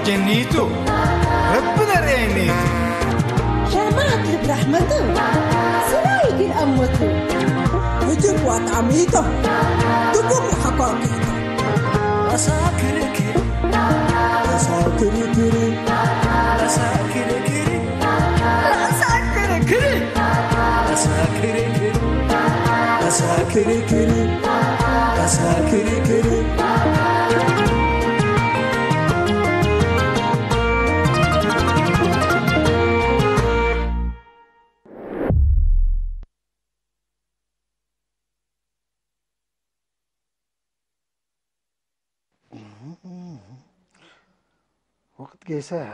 جنيتو ربنا ريني شمعت برحمته سلايك الأمته وجب وطعميته تقوم حقاقيته أساكركري أساكركري أساكركري أساكركري أساكركري أساكركري أساكركري وقت قيسها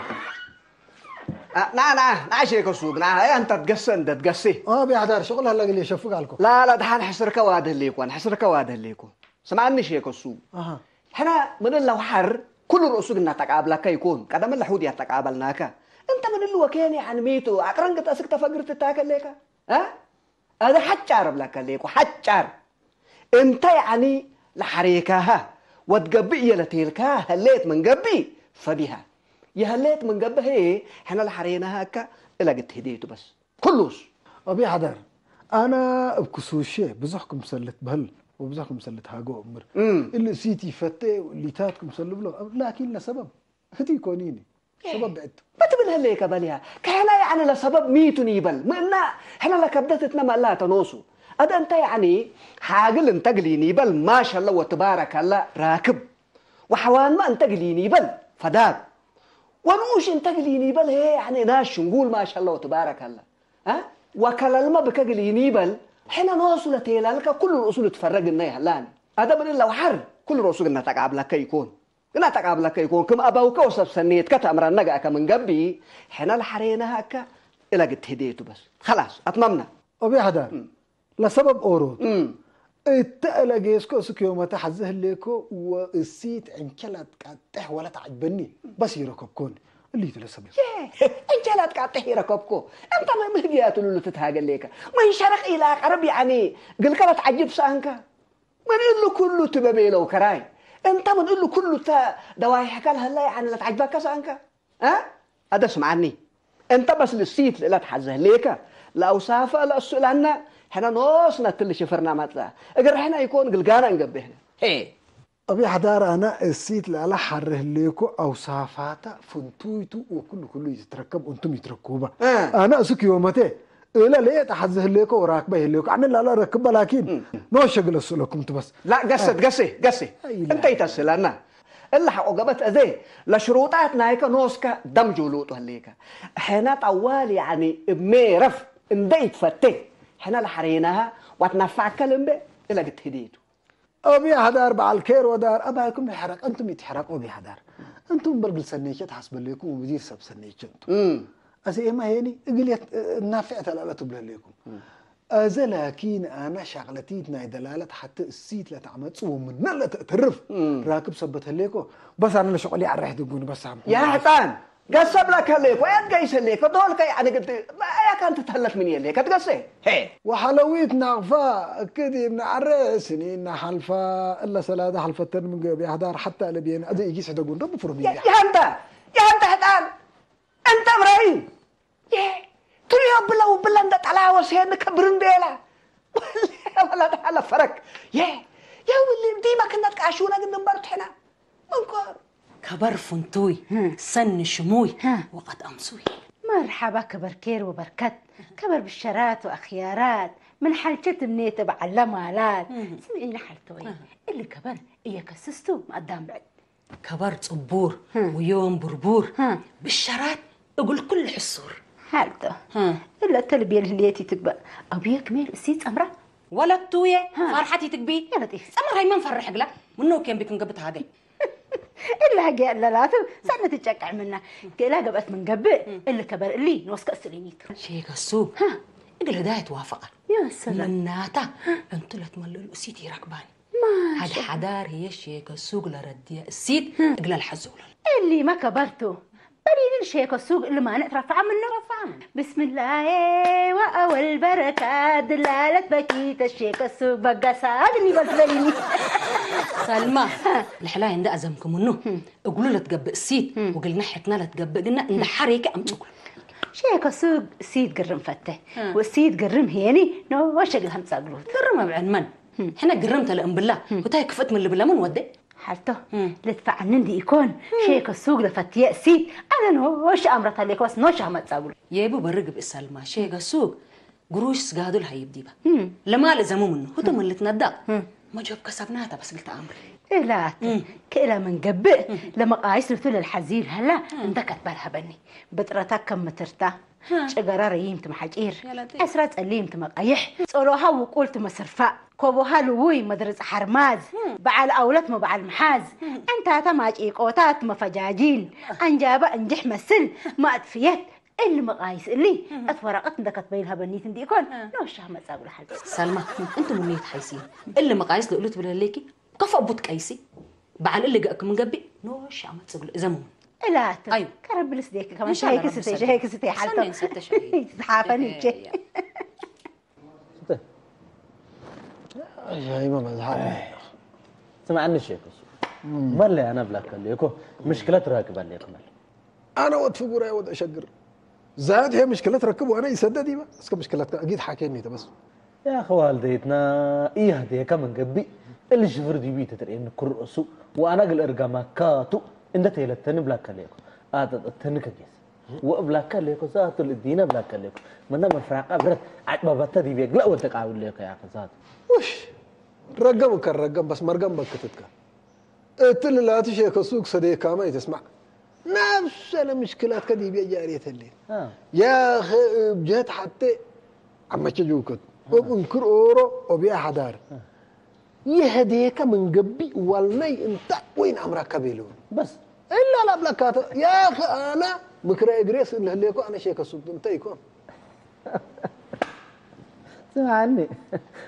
نعشيك السوق أنت تقسي بيحضر شغل هلا اللي يشوفك عليكم لا دحين حسرك واده ليكون سمعني شيك السوق هنا من لو حر كل رؤسك إنها تقابلك يكون قدام اللحود يتقابلناك أنت من اللي وكاني عن ميتو أقرنك تأسك تفقرت تاكل ليك هذا حجار بلك ليك حجار أنت يعني لحريكها وتقبئي لتيلكها هليت من قبي فبها يهليت من قبه هي احنا لحرينا هكا إلا قد هديته بس كلوس أبي حضر أنا بكسوشي بزحكم سلت بهل وبزحكم سلت هاجو أمر اللي سيتي فتة واللي تاتكم سلب له لكن لسبب هدي كونيني سبب بعته ما تبل هليك باليها كهلا يعني لسبب ميتوني بل ما احنا لكبدتنا ما لا تنوسو أدا أنت يعني حاجل انتقليني بل ما شاء الله وتبارك الله راكب وحوان ما انتقليني بل فداد ونوش انتقليني بل هي يعني ناش نقول ما شاء الله وتبارك الله وكلال ما بكقليني بل حين نوصل تيلالك كل الأصول تفرقنا يهلان هذا من لو حر كل الأصول إنها تقابلك يكون إنها تقابلك يكون كم أبوك وصف سنيت كتأمر النجاك من قبي حين الحرينا هكا إلا قد هديته بس خلاص أتممنا أبي حضر لسبب أورود التقل جيسكو سكيومة تحزه ليكو والسيت انكلت قاعد ولا تعجبني بس يركبكون اللي تلسبب انكلت قاعد يركبكو انت ما مهديات اللي تتهاجل ليك ما يشرق إلى قرب يعني قل كلا تعجب سانك ما نقول له كله تبابي لو كراي انت ما نقول له كله دواي حكالها لا يعني لا تعجبك سانك هذا اسمعني انت بس للسيت لا تحزه ليك لو سافة لا السؤال عنا حنا نوصنا تلي شفرنا ماتلا اقر حنا يكون قلقانا نقبهنا أبي حدار أنا السيت لا حره ليكو أو سافاتا فنتويتو وكله يتركب وانتم يتركوبا أنا أسك يومتي إلا ليه تحزه ليكو وراكبه ليكو أنا لا ركب لكن نو شغل السلوكم بس لا قصي انت يتسل أنا إلا حقوقبت أذي لشروطات نايكا نوسكا دم جولوتو هليكا حنا طوال يعني بميرف انديت فتي حنا لحريناها وتنفع كلمة إلا قد هديتو أبي حدار بعالكير ودار أباكم يحرق أنتم يتحرقوا أبي حدار أنتم برقل سنيشة حسب لكم وبدير سب سنيشة أنتم أسي إما هيني قليت نافعة لا تبله لكم لكن انا شغلتيتنا دلاله حتى السيت لا تعمت ومن لا تترف راكب ثبتها ليكو بس انا شغلي على ريح دقون بس عم يا حتان قسم لك هليك وين قيس ليك دول يعني قلت ما يا كانت تتهلك من يليك تقصي هي وحلويت نعفا كذي من عرسني إن حلفا إلا سلادة حلفة من قبل هدار حتى لبين أدي يجي سدقون رب فرمي يا أنت حتان أنت إبراهيم يا ترى يا بالله أنت على وسين كبرن ديلا ولا ده على فرق يا واللي ديما كنا تكاشونا قد نبرت هنا منكر كبر فنتوي سن شموي وقد أمسوي مرحبا كبر كير وبركت كبر بالشرات وأخيارات من حلشت منيت بعلمها لات سمعينا حلتوي اللي كبر إيا كسستو ما قدام بعد كبر صبور ويوم بربور بالشرات أقول كل حصور حالته إلا التلبية اللي تكبر أبيك ميل سيت أمره ولا التوية فرحتي تكبي يا لطيف سمر هاي ما نفرح لا منو كان بيكون قبت هذا إلا هجي إلا لا سنة تتشكع منا كلا قبت من قبل إلا كبر اللي نوسك السلينيت شيك السوق اقل هداية توافق يا سلام مناتا انت لا تملل السيتي ركباني هذا حدار هي شيك السوق لرديا السيت اقل الحزول اللي ما كبرته بريد الشيك السوق اللي ما نترفع منه بسم الله وأول بركات دلالة بكيت الشيك السوق بقى سادني بسليني سلمى الحلاية عند أزمكم منه اقولوا له تقبق السيت وقلنا حتنا لا تقبق قلنا ندحريك أم تقول شيك السوق سيد قرم فته والسيد قرم هيني نو وش قلهم تساقلون قرمها بعن من احنا قرمتها لأم بالله وتاي كفت من اللي بالله من ودي حالته لدفع نندي يكون شيك السوق لفتياء سيد أنا نوش أمرتها لك بس نوش هم تساقلون يابو برقب السلمى شيك السوق قروش سقادوا لها يبدي بها لما لزموا منه هو تم اللي تندق ما جاب كسبناها بس قلت أمري لا كإلا من قبل لما قايس لثل الحزير هلا اندكت بالها بني بطرتك كم مترتا شجرة ريمت محجير أسرت الليمت مقايح صروها وقلت مسرفاء كوبوها لوي مدرس حرماز بعل أولت ما بعل محاز أنت تماج إيقوتات مفجاجين أنجابة أنجح مسل ما أدفيت اللي مقايس اللي أتورقت اندكت بينها بنيت اندي يكون نوش هم تساقل حد سلمى انتم من نيت حيسين اللي مقايس لو قلت بلاليكي كفى بوت كايسي بعد اللي جاك من قبي نوش عم تسقل زمون لا أيوة. كرب لسديك كمان هيك ستي حالته تحافني شيء يا إمام الحال سمعني شيء مالي أنا بلاك ليكو مشكلة راكبة ليكو أنا ود فقورة ود أشقر زاد هي مشكلة ركب وأنا يسددي بس كمشكلة أكيد حاكيني بس يا أخي والديتنا إيه هدي كم قبي اللي شفر دي بيت ترى إن كرسو وأنا قل أرجع كاتو إن تيلا تاني بلاك ليكو التاني كجيس وبلاك ليكو زات الدينا بلاك ليكو من ده مفرقة برد عاد ما بتدي بيك لا ودك عاول ليكو يا أخي زات وش رقم كرقم بس مرقم بكتتك التل لا تشيك السوق صديق كامل تسمع نفس المشكلات كدي بيجارية الليل يا أخي بجد حتى عم تجوكت وبنكر أورو وبيا حدار يهديك من قبي والني انت وين أمرك كبيلون بس إلا لا بلاكات يا أخي أنا بكرة إدريس اللي هليكو أنا شيك السوق انت يكون سمعني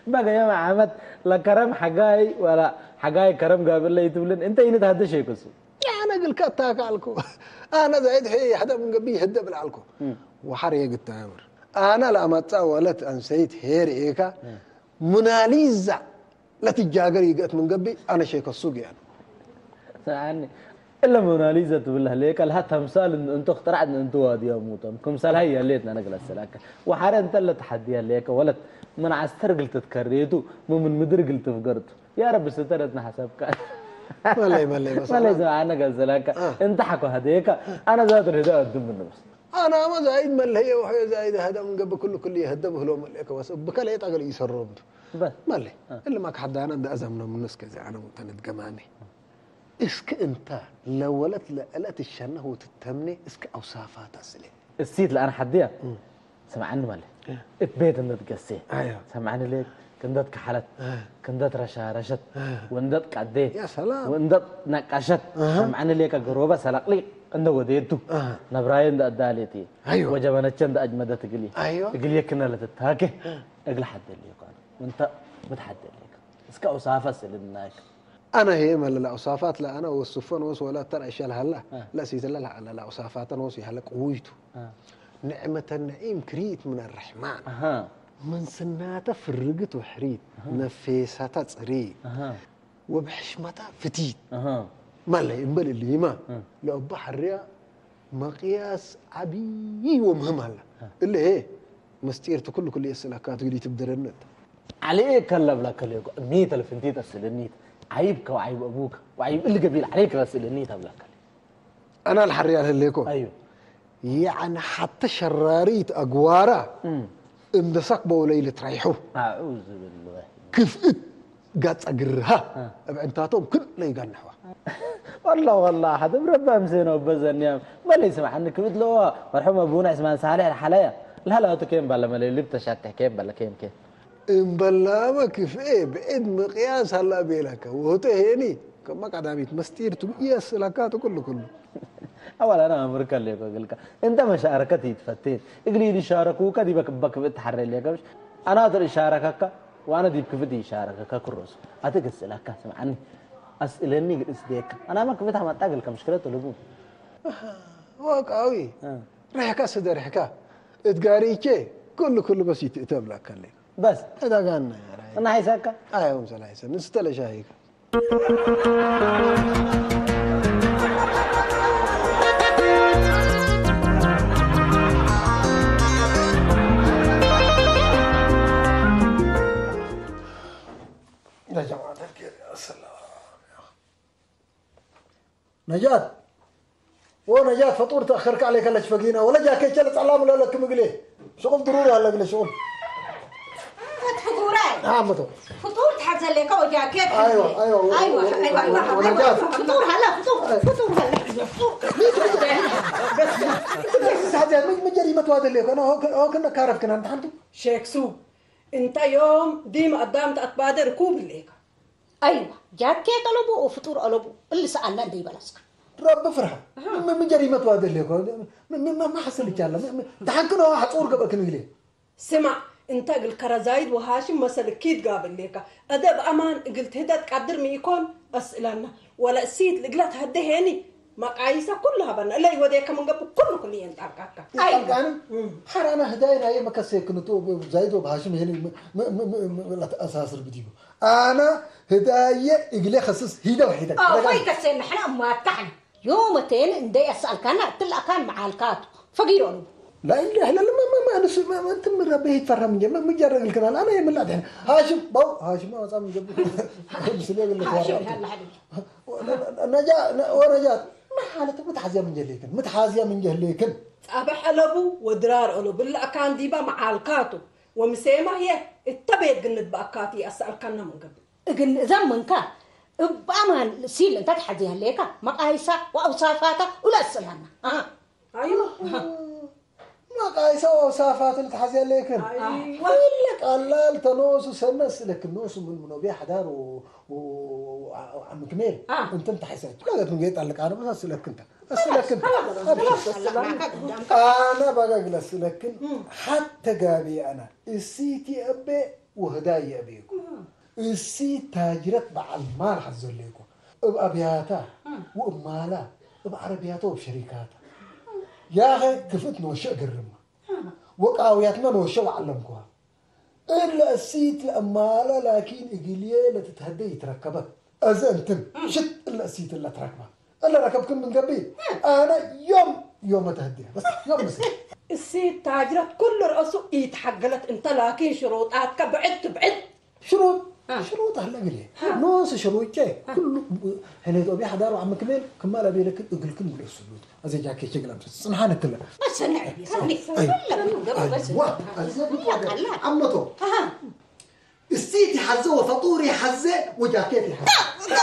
بقى يا محمد لا كرم حقاي ولا حقاي كرم قابل لي تقولن انت ينت هذا شيء كسو يا أنا قل كاتاك علىكو أنا زايد حي حدا من قبي هدا بالعلكو وحريق التامر أنا لما تسولت أنسيت هير إيكا مناليزة لا تجاقر يقت من قبي أنا شيك السوق يعني سمعني إلا موناليزا تقول لها ليك لها تمثال إن أنتوا اخترعت إن أنتوا وادي موتون كمثال هي ليتنا نقل السلاكة وحارة أنت اللي تحديها ليك ولد من عسترقل تتكريتو من مدرقل تفقرتو يا رب سترتنا حسابك مالي بس مالي سمعنا قل السلاكة انت حكوا هديك أنا ذات الهداء الدم من نفس أنا ما زايد من هي وحي زايد هذا من قبل كل يهدبه لو ملك بس بكلا يتعقل يسرب بس مالي اللي ماك حد أنا ده أزمنا من نسك زي أنا متند جماني إسك أنت لو ولت لقلت الشنة وتتمني إسك أوصافات أصلي السيد اللي أنا حديها سمعني مالي اتبيت إنه تقسيه أيوه سمعني ليك كندت كحلت كندت رشت وندت قدي يا سلام. وندت نقشت معنا ليك قروبه سلقلي عند وديتو نبراين دا داليتي أيوة. وجبنتشن دا اجمده تقلي أيوة. تقلي كنا لتتاكي اقل حد اللي يقال وانت بتحدد لك اسكا وصافه سلناك انا هي ما لا وصافات لا انا والصفون وس ولا ترى اشياء هلا لا سيد لا وصافات وس هلا قويته نعمه النعيم كريت من الرحمن من سناته فرقت وحريت نفيساته صري وبحشمته فتيت ما لا ينبل اللي ما لو بحر مقياس عبي ومهم هلا اللي هي مستيرته كل يسلكات ودي تبدرنت عليك كلا بلا كلا ميت الفنتيت السلنيت عيبك وعيب ابوك وعيب اللي قبيل عليك بس السلنيت بلا كلا انا الحريال الليكو ايوه يعني حتى شراريت اقواره اندسك بوليل تريحوا اعوذ بالله كيف قاعد اقرها ابعنتاتهم كل لا يقنحوا والله حد بربا مسينا وبزن يا ما اللي يسمع عنك مثله مرحوم ابونا اسمه صالح الحلايا لا كيم بلا ما اللي بتشاتح كيم بلا كيم ان بلا كيف ايه بعد مقياس هلا بيلك وتهيني كما قداميت مستيرتو يسلكات كله اولا انا امرك اللي اقول لك انت مشاركتي تفتيت اقلي لي شاركوك دي بك بتحرر لي انا ادري شاركك وانا دي كيف شاركك كروس اتقص لك سمعني اسالني اسديك انا ما كنت ما تاقل كمشكله لبون واقعي ريحك اسد ريحك اتقاريكي كل بس يتقتب لك اللي بس هذا قالنا انا عايزك ايوه مسلا عايز نستل شايك يا جماعة الخير يا سلام نجاة ونجاة فطور تأخرك عليك اللي شفقينا ولا جاك يجلس علام ولا لك مقلي شغل ضروري هلا قلي شغل فطوري عمته فطور تحزن لك وجاكيت ايوه ونجاة فطور هلا فطور هلا بس هذا من جريمة هذا ليك انا هو كنا كارف كنا انت شيخ سو انت يوم ديما قدامت اتبادر ركوب الليك ايوه جاكيت قلبو وفطور قلبو اللي سالنا دي بلاسك رب فرحة من جريمة هذا ليك ما حصل لك يلا تحكنا حصور قبل كنقلي سمع انت قل كرزايد وهاشم مسلكيت قابل ليك ادب امان قلت هدت قدر ما يكون اسئلنا ولا سيت لقلت هدي هني ما قايسه كلها بنا لا يوديك من قبل كل ينتعك ايوه حرانا هدايا هي ما كسي كنتو زايد وبهاشم هني لا اساس بديبو انا هدايا اقلي خصص هيدا وحيدا وي كسي نحن ما تحن يومتين اندي اسالك انا تلا كان مع الكات فقيرون لا اله الا الله ما انت من ربي يتفرم من مجرد الكلام انا يمل الحين هاشم هاشم ما صار من قبل هاشم نجاة ما حالتك متحازيه من جهليكن ابح قلبو ودرار قلبو بالله كان ديبا مع الكاتو ومسيمه هي اتبيت قنت باكاتي اسالك انا من قبل قن زمنك بامان سيل انت تحزيها ليك مقايسه واوصافاتها ولا اسالنا ايوه ما قايسه واوصافات اللي تحزيها ليكن ولا قلال تنوس سنس لك النوس من منوبيه حدار وعم كميل انت حسيت لا تنقيت عليك انا بس اسالك انت انا بقى اجلس لكن حتى قابي انا السيتي ابي وهدايا ابيكم السيت تاجرت مع المال حزول ليكم بابياتها وامالها بعربياتها وبشركاتها يا اخي كفت نوشة قرمها وقاوياتنا نوشة وعلمكوها الا السيت الاماله لكن اقليه لا تتهدي يتركبك ازنتم شت الا السيت اللي تركبها الا ركبكم من قبل انا يوم تهديها بس يوم بس السيت تاجرت كل رأسه يتحقلت انت لكن شروطاتك بعد شروط هلا قلي نص شروط شيء كله هنا دوبي حدار وعم كمل كمال ابي لك اقلكم بالسلوط ازي جاكي شغله سبحان الله بس نعبي بس عمته السيتي حزه وفطوري حزه وجاكيتي حزه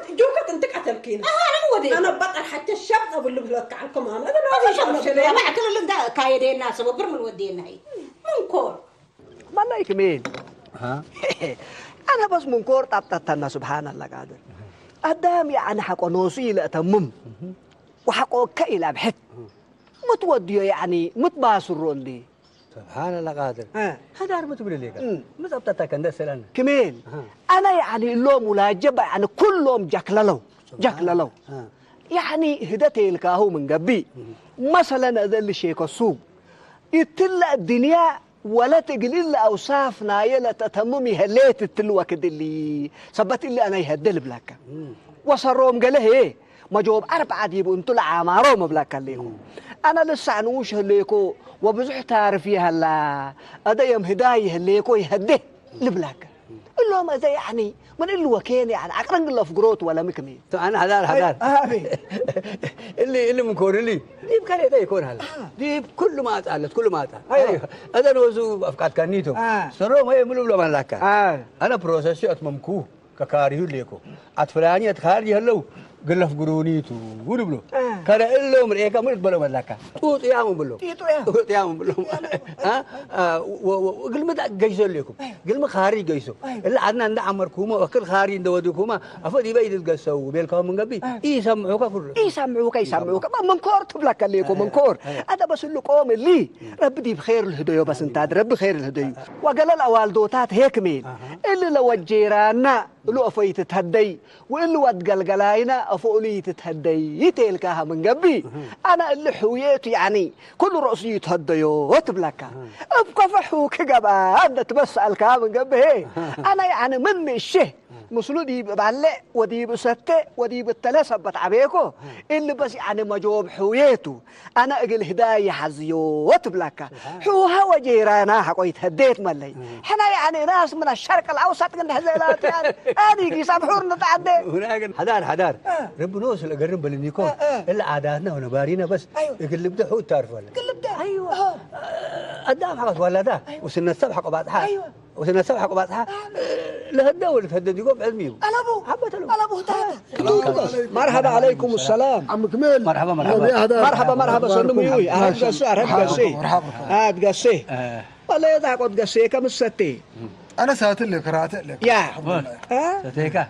جوكت انت قتلكينا انا بطل حتى الشاب اقول له عنكم انا ما اعتقد ان ده كايدين الناس وبر من ودينا هي من كور والله كمين ها انا بس منكور طبطتنا سبحان الله قادر قدام يعني حق نوصي لأتمم وحقه كإلى بحت متوديه يعني متباسرون لي سبحان الله قادر هذا عارف تقول لي مزبطتك عند سلنا كمين انا يعني اللوم ملاجبه يعني كلهم جكللو يعني هدتي الكاهو من قبي مثلا هذا الشيء كالسوق يتلا الدنيا ولا تقل إلا أوصافنا يلا تتممي هليت التلوة كده اللي صبت اللي أنا يهدل بلاك وصروم قال إيه ما جواب 4 يبقوا انتوا العمارة مبلاك ليكم أنا لسه عنوش هليكو وبزح تعرفي هلا هذا يوم هداية هليكو يهده لبلاك اللهم هذا يعني من اللي وكان يعني عقرن الله في قروت ولا مكمي انا هدار اللي منكور لي ديب كان يكون هلا ديب كل ما اتقالت كل ما اتقال ايوه هذا نوزو افكار كانيتو سرو ما يملو له ملاك انا بروسيسي اتممكو ككاريو ليكو اتفلاني اتخارجي هلو قلف قرونيتو وربلو كان إلو مريكا مرد بلو ملاكا توت يامن بلو توت يامن بلو ها وقل ما جيسو ليكم قل ما خارج جيسو إلا عدنا عند عمركوما وكل خارج دودكوما أفدي بيد الجسوا بيلكم من قبي يسمعوك كله يسمعوك من كور تبلك ليكم من كور هذا بس اللي قوم اللي ربي بخير الهديو بس انت ربي خير الهديو وقال الأوال دوتات هيك مين اللي لو الجيران لو أفيت تهدي واللي وتقلقلاينا أفولي تتهدي يتلكها من قبي أنا اللي حويت يعني كل رأسي يتهديو وتبلكها أبقى فحوك قبا هذا تبسألك من قبي أنا يعني من الشه مسلو دي بعلق ودي بستة ودي بالثلاثة بتعبيكو اللي بس يعني مجوب حويته أنا أقول هداية حزيو وتبلكها حوها وجيرانا حقو يتهديت ملي حنا يعني ناس من الشرق الأوسط من هزيلات يعني هذه يسامحون نتعدي حدار رب نوصل أقرب بالنيكون إلا عاداتنا ونبارينا بس يقلب ده حوت تعرف ولا قلب ده أيوه قدام حقت ولا ده وسن السبع حق بعضها وسن السبع حق بعضها لهدا ولا تهدد يقوم علمي ألبو مرحبا عليكم السلام عم كميل مرحبا سنو ميوي أهد قصي والله يضحك قد قصي كم الستي انا ساتل لك راتق لك يا ستيكا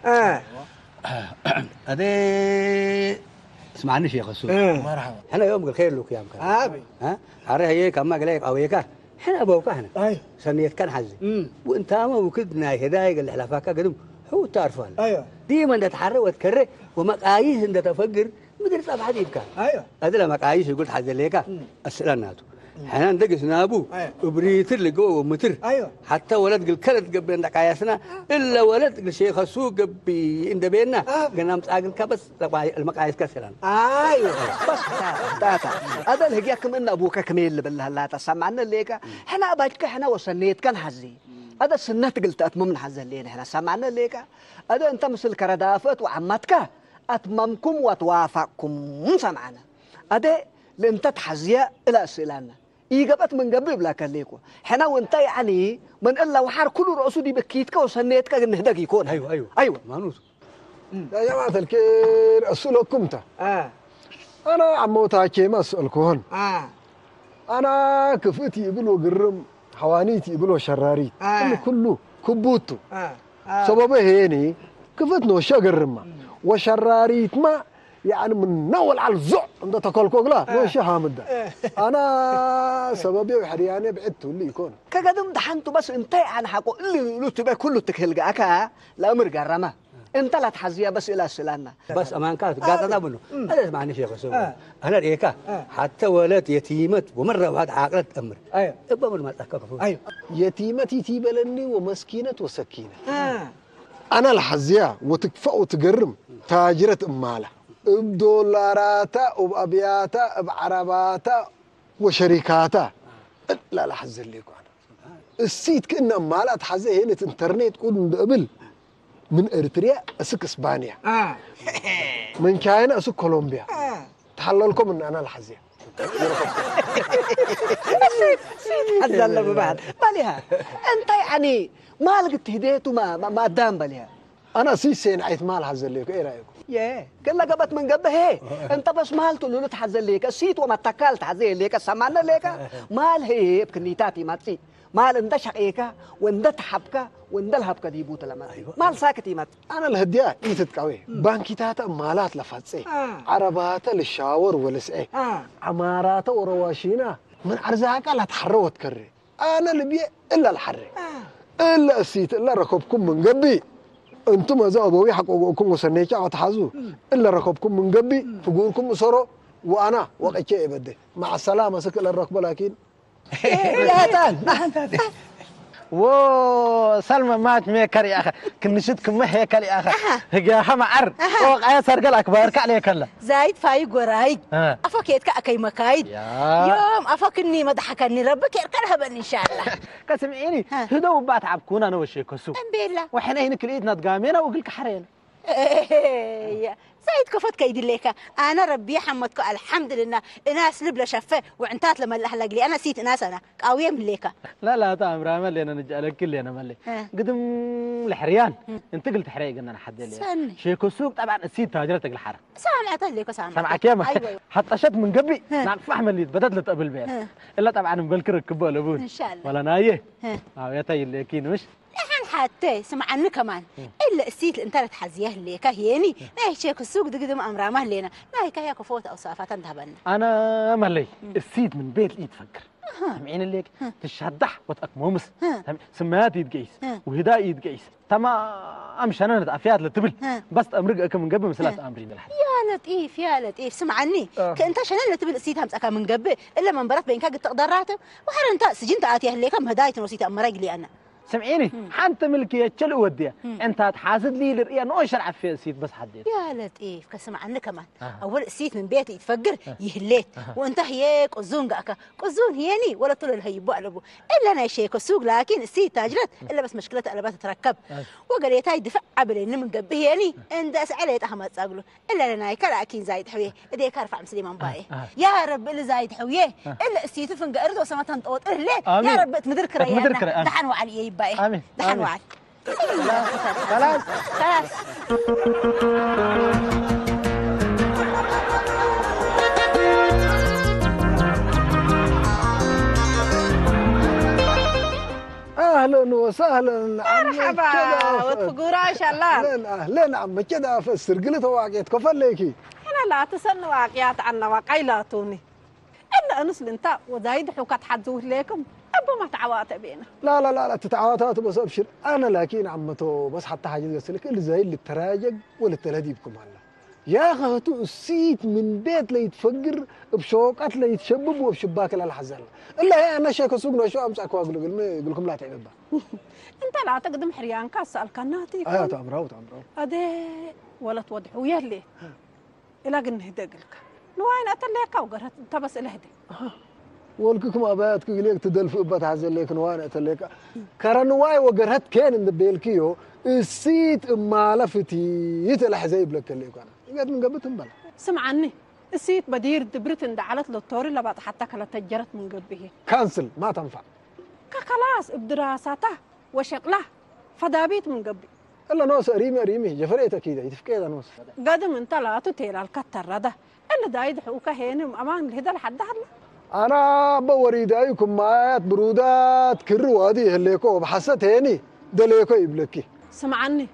هذه اسمعني شيخ السوق مرحبا احنا يوم الخير لك يا مكان ها عري هيك اما قال لك او هيك احنا ابوك احنا ايوه سنيت كان حزي وانت ما وكدنا هدايق اللي حلفاك قدم هو تعرفون ايوه ديما تتحرى وتكرر ومقاييس انت تفكر مدري صاحب حديد كان ايوه هذا مقاييس يقول حزي ليك اسلناتو حنا ندقس نابو وبريتر اللي جوه ومتر ايوه حتى ولد قال كلت قبل عندك عياسنا الا ولد قال شيخ السوق قبي عند بيننا قلنا متعاقل كبس المقاييس كسران ايوه بس تاتا هذا اللي هيك من ابوك كميل بالله لا تسمعنا ليك احنا اباك احنا وصليت كان حزي هذا السنه قلت اتممنا حزن لينا احنا سمعنا ليك هذا انت مثل كردافت وعمتك اتممكم وتوافقكم سمعنا هذا لانت تحزيا الى اسئلنا يجبت من قبل بلا كليكو حنا وانت يعني من الا وحار كل راسو دي بكيتك وسنيتك نهدك يكون ايوه مانوس يا جماعه الخير اسالكم انا عموتاكي ما اسالكم انا كفتي يبلو قرم حوانيتي يبلو شراريت كله كبوتو سببه هيني كفتنا وشقرم وشراريت ما يعني من نول على الزع عند تكلكوك لا وش حامد انا سببي وحرياني بعدته اللي يكون كقدم دحنتو بس انت عن حقه اللي لو تبقى كله تكهلقاك الامر قرمه انت لا تحزيها بس الى سلاننا بس امان كانت قاعد انا بنو هذا اسمعني شيخ سوى انا ريكا حتى ولد يتيمت ومره واحد عاقلت امر ايوه ابا ما تحكك ايوه يتيمتي تيبلني ومسكينه وسكينه انا الحزيه وتكفأ وتقرم تاجره اماله بدولاراتا وبأبياتا بعرباتا وشركاتا لا حزن ليكم انا السيت كنا مالات حزه هنا انترنت كون قبل من اريتريا اسك اسبانيا من كاينا اسك كولومبيا تحللكم ان انا الحزيه حزن بعد بالها انت يعني ما لقيت هديته ما دام بالها انا سيسين عيت مال حزن ليكم ايه رايكم ياه قال لك قبت من قبه هي انت بس مال تقول له تحزن ليك سيت وما تكلت حزين ليك سمعنا ليك مال هي بكنيتاتي ما تسي مال انت شقيكا وانت تحبكا وانت الهبكا دي بوت لما مال ساكت يمت انا الهديه يتتقوي بانكيتات مالات لفاتسي عربات للشاور والسعي عمارات ورواشينا من ارزاقها لا تحرو وتكري انا اللي بي الا الحري الا السيت الا ركبكم من قبي انتم زابوي حقوقكم وسنيكا وتحازوا الا ركبكم من قبي فقولكم صرو وانا وقتي بدي مع السلامه سكل الركبه لكن لا تان و سلمى مات ميكر يا اخي كنشتكم ما هي كل يا اخي هي حما عر وقع سرقل اكبر كعلي كله زايد فاي قرايد افكيت كاكاي مكايد يوم افكني مضحكني ربك يركلها بن ان شاء الله كسمعيني هدو بات عبكونا انا وشيكسو بالله وحنا هنا كليتنا تقامينا وقلك حرينا زايد كفت كيد ليك انا ربي حمدك الحمد لله ناس لبلا شفه وعنتات لما الاهلق لي انا سيت ناس انا قاويه من ليك لا تامر مالي انا نجعلك كل انا مالي قدم الحريان انت قلت حريق ان انا حد لي شيكو سوق طبعا السيت تاجرتك الحاره سامعت ليك سامعك يا ما حتى شد من قبي نعم فهم اللي بدت لتقبل بيه الا طبعا مبلكر الكبه لابون ان شاء الله ولا نايه يا تاي اللي كين مش حتى سمعنا كمان الا السيت اللي انت تحزيه ليك هيني ناي شيك السوق دقدم امرامه لينا ناي كهيك فوت اوصافات انتهبنا انا ملي السيت من بيت الايد فكر سمعين الليك تشهدح وتأكمومس سمات يتقيس وهداء يتقيس تما امشي انا نتعفيات للتبل بس امرق من قبل مسلات امرين الحد يا لطيف سمعني كنت شنو اللي تبل السيت همس اكا من قبل الا من برات بينك قد تقدر راتب وحر انت سجنت اتيه ليك ام هدايه وسيت امرق لي انا سمعيني حنت ملكية تشل وديا انت تحاسد لي للرئيه نو شرع في السيت بس حديت يا لطيف كسمع عنك كمان اول السيت من بيتي يتفجر يهليت وانت هيك قزون قاكا قزون هيني ولا طول الهيبو علبو الا انا شيك السوق لكن السيت تاجرت الا بس مشكله قلبات تركب وقريتها يدفع قبل من قبه هيني اندس عليت احمد صاقلو الا انا كلاكين زايد حويه اديك ارفع مسلمان باي يا رب اللي زايد حويه الا السيت فنقرد وسمتن طوط ليه يا رب تمدرك ريانا دحن وعلي باي امين دحن وعلي خلاص اهلا وسهلا مرحبا وتفقورا ان شاء الله اهلا عم كده فسر قلت واقعت كفل ليكي انا لا تسن واقعات عنا واقعيلاتوني الا انس انت وزايد حكت حدوه لكم ابو ما تعواط بينا لا تتعاطات بس ابشر انا لكن عمته بس حتى حاجه قلت اللي زي اللي تراجق ولا التلاديبكم هلا يا اخي السيت من بيت لا يتفقر بشوقات لا يتشبب وبشباك لا الحزن الا هي انا شيك سوقنا شو امسك واقول لكم لا تعبوا انت لا تقدم حريان كاس الكناتي ايوه تامروا ادي ولا توضحوا يلي الى قن هدقلك نوين اتليك وقرت انت بس الهدي ولكم ابات كليك تدلف ابات عزل لك نوين اتليك كرنواي وقرت كان ان بيلكيو السيت ما لفتي يتلحزيب لك اللي انا قاعد من قبتهم بلا سمعني السيت بدير دبرت اندعلت للطوري اللي بعد حتى كلا تجرت من قبه كانسل ما تنفع خلاص بدراسته وشغله فدابيت من قبي الا نوس ريمي جفريت اكيد يتفكيد نوس قدم انت لا تتيل الكتر ده اللي دايد حوكه هين امان الهدى لحد هلا انا بوري دايكم مايات برودات كرو هذه الليكو بحست هيني دليكو يبلكي سمعني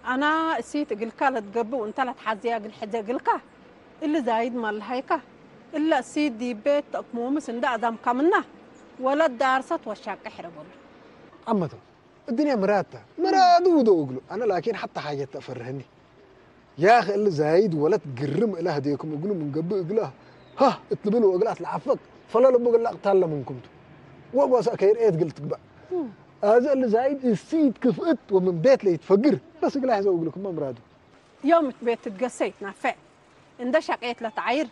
انا السيت قلكا تقبي وانت لا تحزيا قل حدا قلكا اللي زايد مال هيكا الا السيت دي بيت اكمومس عند ادم كمنا ولا الدارسه وشاق حربول عمته الدنيا مراد ودوغلو انا لكن حتى حاجه تفرهني يا اخي اللي زايد ولا تقرم الى هديكم يقولوا من قبل اقلاه ها اطلبوا اقلات العفك فلا لو بقول لك تعال منكم وبس اكير ايه قلت بقى هذا اللي زايد السيد كفئت ومن بيت لي يتفقر بس اقلاه اقول لكم ما مرادو يوم بيت تقسيت نافع عند شقيت لا تعير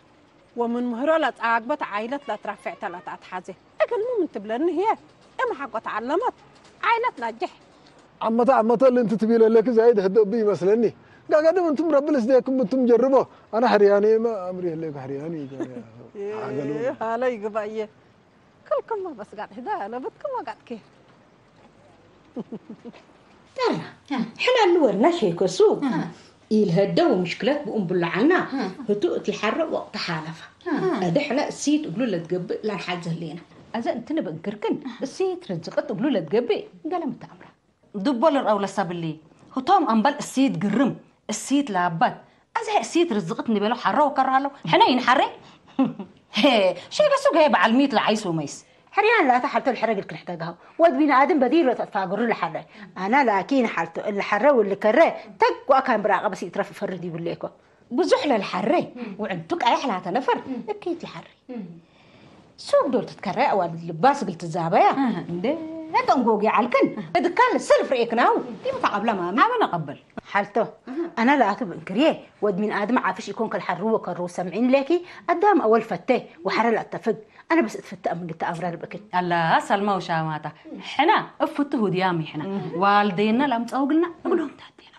ومن مهره لا تعاقبت عائله لا ترفع ثلاثه حازه اقل مو من تبلن هي ام حق تعلمت عائله نجح عمته اللي انت تبي لك زايد هدبي مثلني قاعد انتم رب الاسديكم انتم جربوا انا حرياني ما امري لك حرياني هلا يقبايه كلكم ما بس قاعد هدا انا بدكم ما قاعد كيف حنا نورنا شيك السوق الهدوا مشكلات بقوم بالعنا هتوقت الحرة وقت حالفة هذا حلا السيت قبل لا تقبل لا نحجز لينا أذا أنت نبنكركن السيد رزقت بلولة تقبي قال متعمرة دبولر أو لسابلي هو توم أنبل السيد قرم السيد لابد أزهق السيد رزقتني بلو حرة وكرهلو حنين حرة شيء قصو جايب على الميت لعيس وميس حريان لا تحلتو الحرق اللي كنحتاجها واد بين آدم بديل وتتفاقر الحرة أنا لكن حلتو الحرة واللي كره تق وأكان براقة بس يترفي فردي بالليكو بزحلة الحرة وعندك أي حالات نفر أكيد الحرة سوق دول تتكرر أو اللباس قلت الزابية ده تنقوقي عالكن إذا كان السلف رأيك ناو دي متقبلة ما أنا قبل حالته أنا لا أكتب إنكريه ود من آدم عافش يكون كالحرو وكالرو سمعين لكي قدام أول فتة وحرر الاتفق أنا بس اتفتة من قلت أمرار بكت الله سلمى وشاماتا حنا افتهو ديامي حنا والدينا لم تقولنا نقول لهم تهدينا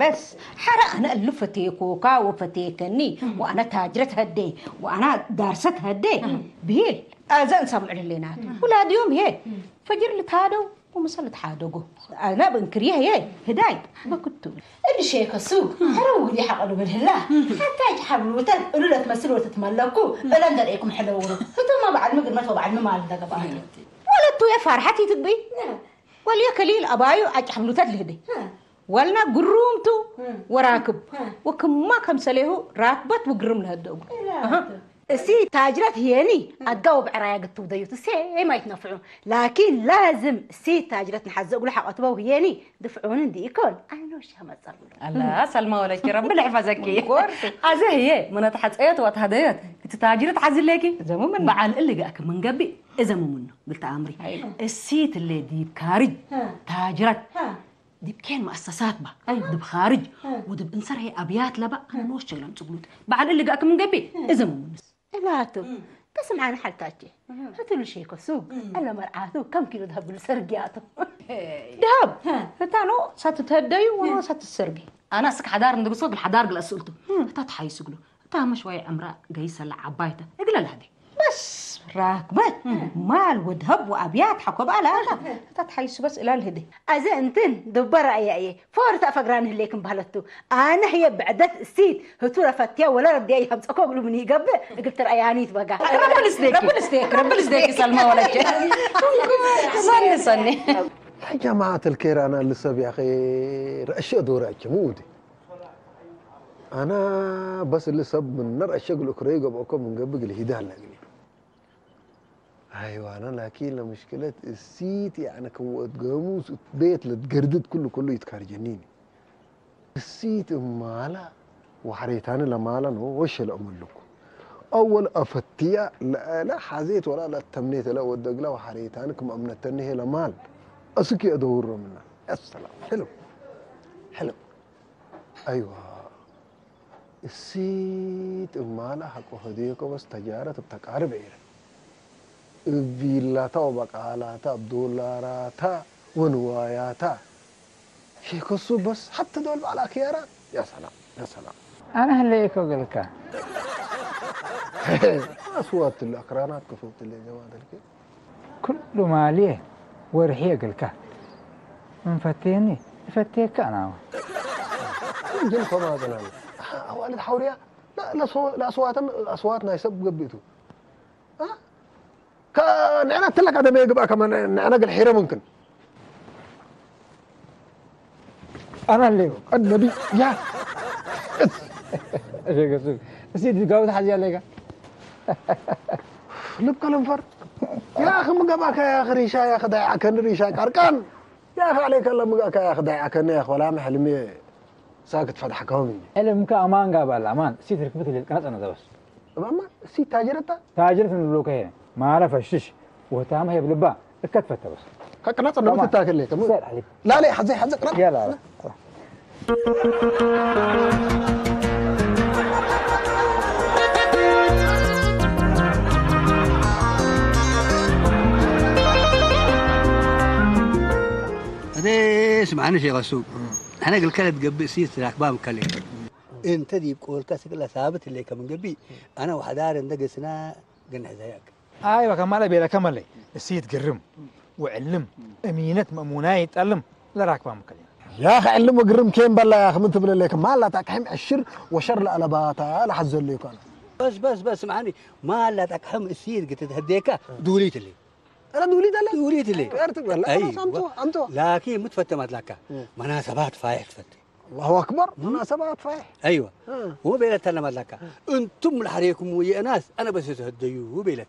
بس حرق أنا اللي فتيكوكا وفتيكني وأنا تاجرة هدي وأنا دارست هدي بيل أذن سمع لنا ولاد يوم هي فجر اللي تهادوا ومسلت حادوجو أنا بنكريها هي هداي ما كنتوا اللي شيء السوق حلو اللي حقلوا من الله حتى يحبوا وتقولوا له تمثلوا وتتملكوا بلا ندريكم حلوه ثم بعد ما قلنا بعد ما مال دقة بعد ولا تو يا فرحتي تبي ولا كليل أبايو أجحبلوا تدلهدي ولنا قرومتو وراكب وكم ما كم سليه راكبت وقرم لها الدوق سي تاجرات هيني أتجاوب عرايق التوديوت سي ما يتنفعون لكن لازم سي تاجرات نحزق ولا حق أتباو هيني دفعون دي يكون أنا وش هم تصلوا الله سلمى ولك رب الحفظك هذا هي من تحسيت وتهديت تاجرة حزل لكي زمو من بعد اللي جاك من قبي إذا مو منه قلت أمري السيت اللي دي بكارج تاجرات دي بكين مؤسسات بقى دي بخارج ودي بنصر هي أبيات لبا أنا نوش شغلان تقولون بعد اللي جاك من قبي إذا مو منه لا تو بس معنا حالتاتي هاتوا لي شيء كسوق ألا مرعاته كم كيلو ذهب للسرقياته ذهب فتانو ساتتهدي وانا ساتسرقي أنا أسك حدار ندق صوت الحدار قل أسئلته تتحي سقله تام شوية أمرأ جيسة لعبايته اقول لها دي بس راكبة مال وذهب وأبيات حكوا بقى لا تتحيس بس إلى الهدي أزنتن دبر أي فورت أفقران هليكم بهلتو أنا هي بعدت السيد هتورة فتيا ولا ردي أي همس أقول مني قبل قلت رأيانيت بقى ربنا يسديك سلمى ولك صني يا جماعة الكير أنا لسه يا أخي رأشي دورة جمودي أنا بس اللي سب من نر الشغل كريجة بقى من قبل الهداء لقلي أيوة أنا لكن المشكلة السيت يعني كوت جاموس بيت لتجردد كله يتكار جنيني السيت مالا وحريتاني لمالا هو وش الأملكو أول أفتيا لا حزيت ولا لا تمنيت لا ودق لا وحريتاني كم أمنتني هي لمال أسكي أدور منها السلام حلو أيوة السيت مالا حقو هديكو بس تجارة بتقارب عيرا فيلاتا وبقالاتا دولارات ونواياتا شيكوسو بس حتى دول على خيارات يا سلام أنا هلا يكوغلكا أصوات الأقرانات كفوت اللي جواد الكي كل ما عليه ورحيه قلكا من فتيني فتيك أنا جن فما ذلك والد حوريا لا أصواتنا يسب قبيتو كان أنا أتلك هذا ما يقبأ كمان أنا قل حيرة ممكن أنا اللي النبي يا شيء قصدي سيدي جاوز حاجة عليك لب كلام فرق يا أخي مقبأك يا أخي ريشا يا أخي ضيعك ريشا كاركان يا أخي عليك الله مقبأك يا أخي ضيعك يا أخي ولا محلمي ساكت فتح كومي إلا ممكن أمان قابل أمان سيد ركبت اللي كانت أنا ذبس أما سيد تاجرتها تاجرت من اللوكين ما عرف الشش وتام هي بلبا الكتفة بس كنت أنا ما تتاكل ليك لا حزق يا لا هذا سمعنا شيء غسوق أنا قل كلا تقبل سيس راكبام كلي أنت دي بقول كاس كلا ثابت اللي كمان قبي أنا وحدار عندك سنا قلنا زيك أيوة كمال بيلا كمال السيد قرم وعلم أمينة مأمونة يتعلم لا راكبام كلي يا أخي علم وقرم كين بلا يا أخي من تبل لك ما لا تكحم الشر وشر الألباتا لا حزن لك أنا بس معاني ما لا تكحم السيد قلت هديك دوليت اللي انا دوليت لي دوليت لي ارتب لا انتو لكن متفتمت لك مناسبات فايح تفتي الله اكبر مناسبات فايح ايوه هو بيلت انا لك انتم الحريكم ويا ناس انا بس تهديوه هو بيلت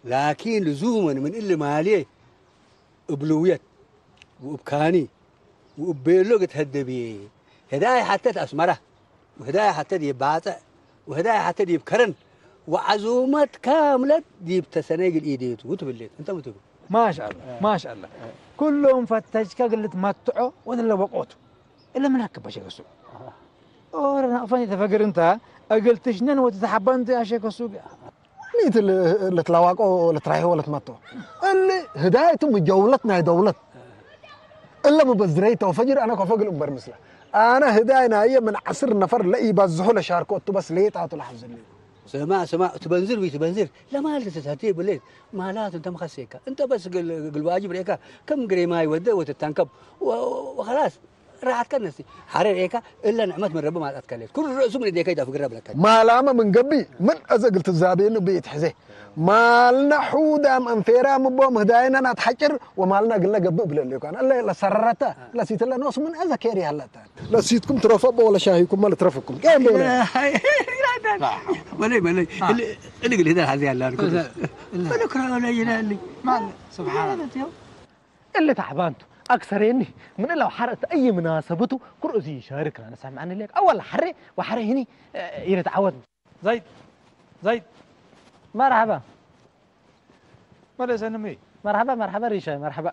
لكن لزوما من اللي ماليه ابلويت وابكاني وبيلوق تهدى بيه هدايا حتى اسمره وهدايا حتى دي باطع وهدايا حتى دي بكرن وعزومات كامله دي بتسنيق الايديت وتبليت انت متقول ما شاء الله ما شاء الله كلهم فتشكا قلت متعوا ولا اللي وقوته الا من ركب شيخ السوق انا فاني تفكر انت قلت شنن وتتحبنت يا شيخ السوق نيت اللي تلاواقوا ولا ترايحوا ولا تمطوا اللي هدايتهم جولتنا دولت الا مبزريته وفجر انا كفجر امبر مثله انا هداينا هي من عصر نفر لا يبزحوا لشاركوا بس ليه تعطوا لحظ الليل سمع تبنزر ويتبنزر لا ما تتهتي بالليل ما لا انت مخسيك انت بس قل واجب ريكا كم قري ما يودى وتتنكب وخلاص راحت كنسي حرير ريكا الا نعمت من رب ما اتكلم كل رؤوس من يديك يدافق قرب لك ما لama من قبي من ازقلت الزابين بيت حزه مالنا حودا من فيرا مبوم هداينا انا اتحجر ومالنا قلنا قبي بلا كان الله لا سررته لا سيت الله نص من اذا كيري هلا لا سيتكم ترفضوا ولا شاهيكم ما ترفقكم كيف بينا ولا اللي قال هذا هذه الله بنكره ولا ينالي ما سبحان الله اللي تعبانته اكثر من لو حرقت اي مناسبته كرؤسي يشارك انا سامعني لك اول حري وحري هني يتعود زيد مرحبا ولا سنمي مرحبا ريشه مرحبا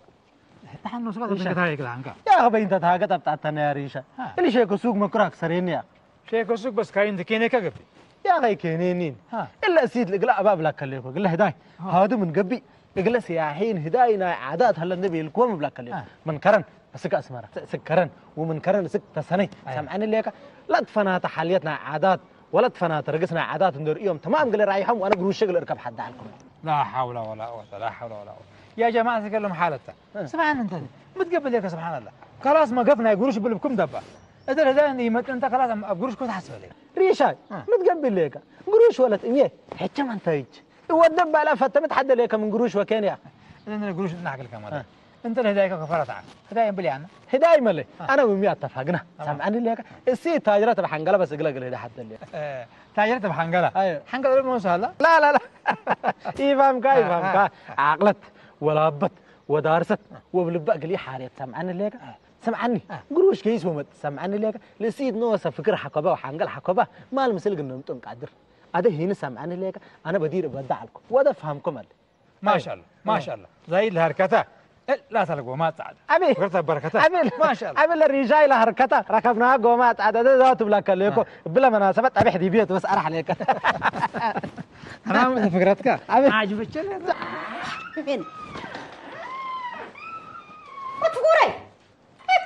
نحن نسقط منك هاي كده عنك يا اخي انت تهاجت بتاعتنا يا ريشه اللي شيء سوق مكره اكثر يا شيء سوق بس كاين ذكيني كقبي يا اخي كينين الا اسيد لك لا باب لك اللي قال له هداي هذا من قبي قال سياحين هداينا عادات هلا النبي الكوم بلاك اللي من كرن بس اسمره سكرن ومن كرن سك تسني سامعني ليك لا تفنات حاليتنا عادات ولا تفنات رقصنا عادات ندور يوم تمام قال رايحهم وانا بقول شغل اركب حد عليكم لا حول ولا قوه لا حول ولا قوه يا جماعه تكلم حالته سبحان انت متقبل لك سبحان الله خلاص ما قفنا يقولوش بكم دبه اذا هذاني انت خلاص قروش كنت حسب لك ريشاي متقبل لك قروش ولا تميه حتى ما انتج ودب على فتمت حد لك من قروش وكان يا انا القروش نعقل كمان انت الهدايا كفرت عنك هدايا بلي عنا هدايا ملي انا ومية اتفقنا سامعني لك السي تاجرته بحنقله بس قلق لي حد اللي تاجرته بحنقله ايوه حنقله مو سهله لا يفهمك عقلت ولا بت ودارست وبلبق لي حاريت سامعني لك سمعني قروش كيس ومت سمعني لك لسيد نوسه فكر حقبه وحنقل حقبه ما المسلق انه متون قادر هذا هنا سمعني لك انا بدير بدع لكم وده افهمكم ما شاء الله ما شاء الله زي الهركته لا تلقوا ما تعد ابي قلت بركته ما شاء الله ابي الرجال هركته ركبناها قومات عدد ذات بلاك لكم بلا مناسبه ابي حدي بيت بس ارح عليك انا فكرتك عجبك فين وتفوري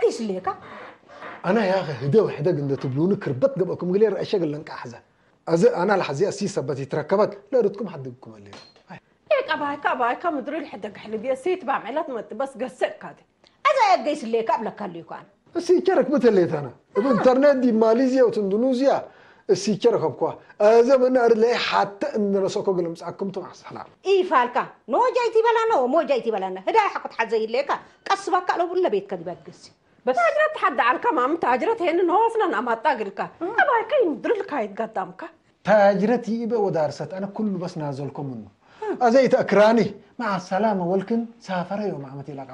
كيس ليك انا يا اخي هدا وحده قد تبلون كربت قبلكم قال لي اشغل لنك حزه انا لحزي اسيسه بتي تركبت لا ردكم حدكم اللي هيك ابايك مدري الحدق حلبيه سيت بعملت مت بس قسك هذه اذا كيس ليك قبل كان السيكرك بتليت انا الانترنت دي ماليزيا واندونيسيا السيكرك بكوا زمان ارلي حتى ان رسوكو قلم مساكم تمع السلام اي فالكا نو جايتي بلا نو مو جايتي بلا هدا حقت حد زي ليك قصبك لو ولا بيت كدي بقس بس تاجرت حد على كمان تاجرت هن نوفنا ما تاجرك ابايك يمدر لك هاي قدامك تاجرتي يبقى ودارست انا كله بس نازلكم منه ازيت اكراني مع السلامه ولكن سافر يوم عمتي لك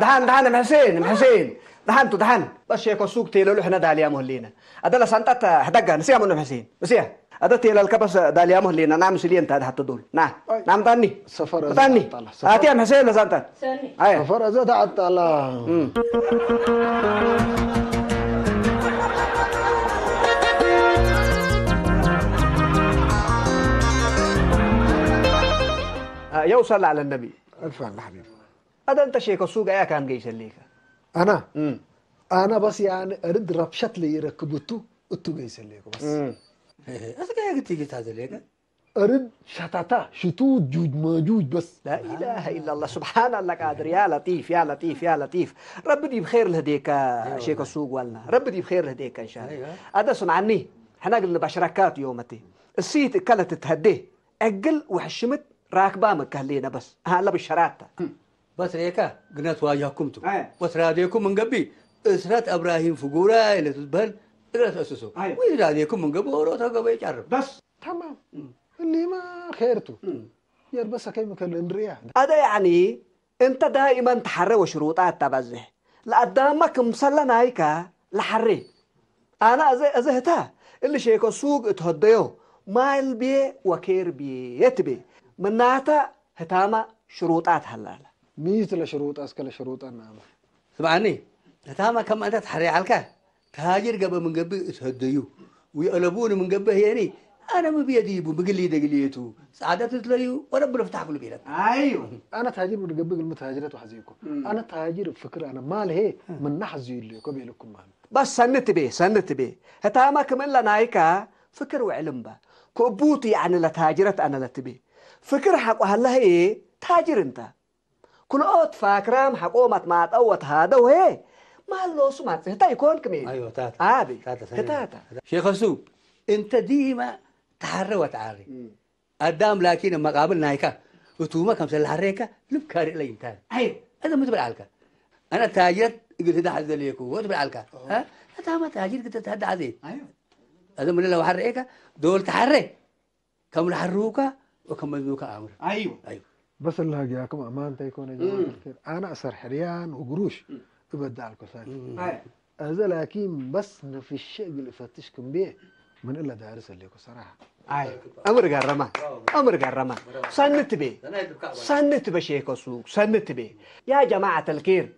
دهان محسين دهان بس شيكو سوق تيلو احنا داليا مهلينا ادلا سانتات هدقا نسيا من محسين نسيا ادا تيل الكبس داليا مهلينا نعم سلين تاد حتى دول نعم تاني سفر تاني هاتي محسين لسانتات سفر ازا تعت الله يوصل على النبي الف الله حبيبي هذا انت شيكو سوق يا كان جيش ليك انا بس يعني ارد ربشت لي ركبتو اتو جيش ليك بس اذا قلت هذا ليك ارد شتاتا شتوت جوج ماجوج بس لا اله الا الله سبحان الله قادر يا لطيف يا لطيف يا لطيف ربي بخير لهديك شيكو سوق ولنا ربي بخير لهديك ان شاء الله هذا سمعني احنا قلنا بشركات يومتي السيت كلت تهديه اقل وحشمت راكبة مكهلينا بس هلا بالشرات بس ريكا قنات واجهكمتو بس راديكم من قبي اسرات ابراهيم فقورة اللي تتبهل إلا تأسسوا وإذا راديكم من قبي وروتها قبي يجرب بس تمام اللي ما خيرته يا بس كيف مكلم رياح هذا يعني انت دائما تحري وشروطات تبزه لقدامك مسلنا هيك لحري انا ازهتها اللي شيكو سوق تهديو مايل بي وكير بي يتبي مناتا هتاما شروطات هلاله مثل شروط اسكال شروط انا سمعني هتاما كم انت تحري عليك تهاجر قبل من قبل تهديو ويقلبون من قبل يعني انا ما بيديبو بقلي دقليتو سعادات تلاقيو وربنا فتح كل بيلك ايوه انا تهاجر ودقبق المتهاجرات وحزيكم انا تهاجر بفكره انا مال هي من نحزي اللي قبيلكم مال بس سنت بيه هتاما كمان لنا هيك فكر وعلم با كبوتي يعني لتهاجرت انا لتبي فكر حق هلا هي تهاجر انت كل اوت فاكرام حقومه ما تقوت هذا وهي ما لو سمعت هتا يكون كمين ايوه تاتا عادي تاتا شيخ سو انت ديما تحرى وتعاري قدام لكن مقابل هيك وتوما كم سل حريكه لبكاري لي انت ايوه هذا متبع عليك انا تاجرت قلت ده حد ليكو وتبع عليك ها هذا ما تاجر قلت تهدى عزيز ايوه هذا من لو حريكه دول تحري كم الحروكه وكم مذوك امر ايوه بس الله ياكم امان تيكون يا جماعه الخير انا اسر حريان وقروش ابدا على الكساك هذا لكن بس في الشيء اللي فتشكم به من الا دارس ليكو صراحه امر قرما سنت بشيكو سوق سنت بي يا جماعه الخير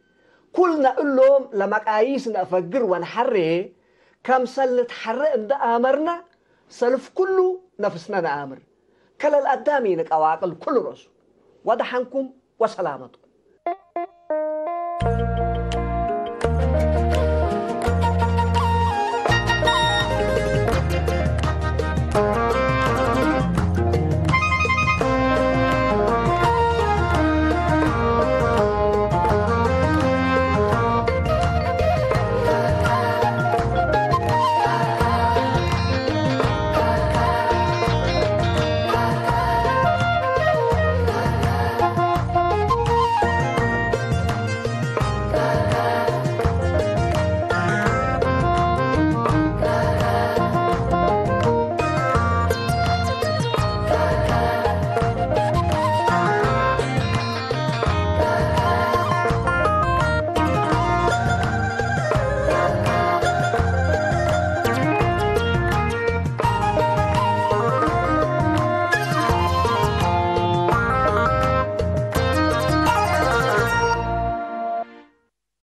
كلنا نقول لهم لما قايس نفجر ونحري كم سلت حرق ده امرنا سلف كله نفسنا نامر كلا القدامين قواقل كل رسول ودحنكم وسلامتكم